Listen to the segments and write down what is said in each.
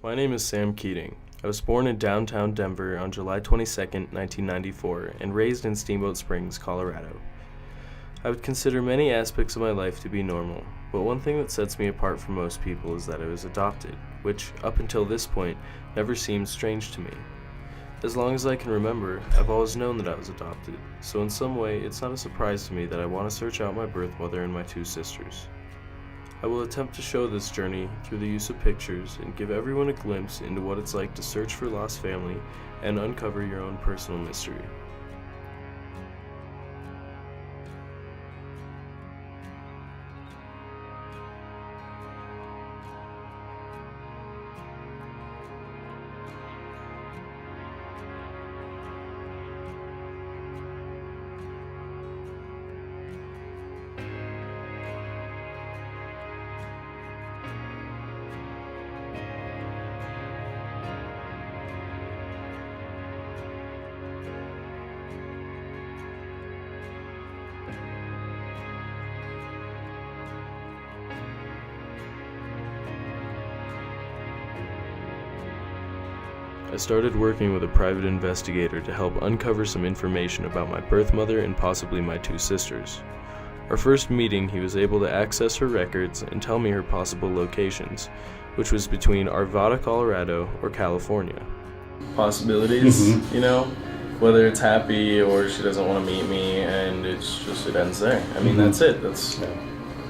My name is Sam Keating. I was born in downtown Denver on July 22, 1994, and raised in Steamboat Springs, Colorado. I would consider many aspects of my life to be normal, but one thing that sets me apart from most people is that I was adopted, which, up until this point, never seemed strange to me. As long as I can remember, I've always known that I was adopted, so in some way, it's not a surprise to me that I want to search out my birth mother and my two sisters. I will attempt to show this journey through the use of pictures and give everyone a glimpse into what it's like to search for lost family and uncover your own personal mystery. I started working with a private investigator to help uncover some information about my birth mother and possibly my two sisters. Our first meeting, he was able to access her records and tell me her possible locations, which was between Arvada, Colorado, or California. Possibilities, whether it's happy or she doesn't want to meet me, and it ends there. That's it.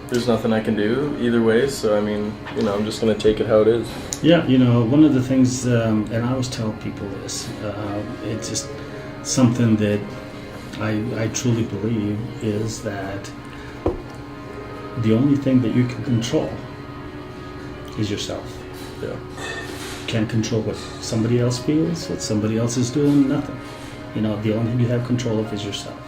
There's nothing I can do either way, so I'm just going to take it how it is. Yeah, one of the things, and I always tell people this, it's just something that I truly believe is that the only thing that you can control is yourself. Yeah. You can't control what somebody else feels, what somebody else is doing, nothing. The only thing you have control of is yourself.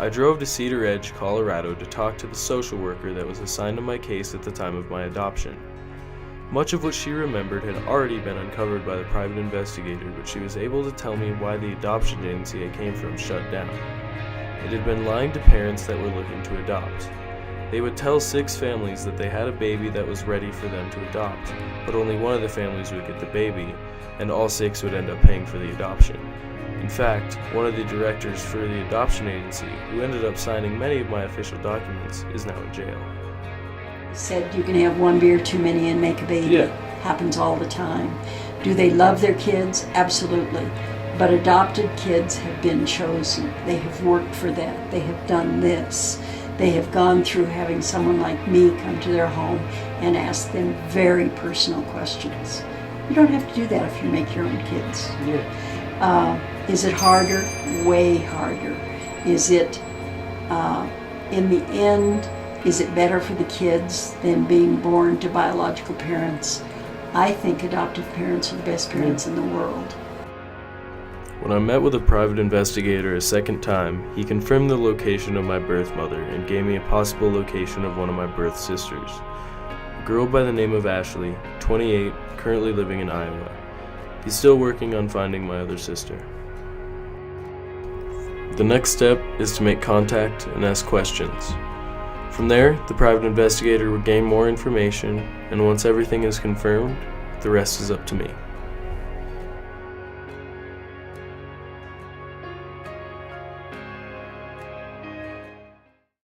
I drove to Cedar Edge, Colorado to talk to the social worker that was assigned to my case at the time of my adoption. Much of what she remembered had already been uncovered by the private investigator, but she was able to tell me why the adoption agency I came from shut down. It had been lying to parents that were looking to adopt. They would tell 6 families that they had a baby that was ready for them to adopt, but only one of the families would get the baby, and all 6 would end up paying for the adoption. In fact, one of the directors for the adoption agency, who ended up signing many of my official documents, is now in jail. Said you can have one beer too many and make a baby. Yeah. Happens all the time. Do they love their kids? Absolutely. But adopted kids have been chosen. They have worked for that. They have done this. They have gone through having someone like me come to their home and ask them very personal questions. You don't have to do that if you make your own kids. Yeah. Is it harder? Way harder. Is it, in the end, is it better for the kids than being born to biological parents? I think adoptive parents are the best parents in the world. When I met with a private investigator a second time, he confirmed the location of my birth mother and gave me a possible location of one of my birth sisters. A girl by the name of Ashley, 28, currently living in Iowa. He's still working on finding my other sister. The next step is to make contact and ask questions. From there, the private investigator will gain more information, and once everything is confirmed, the rest is up to me.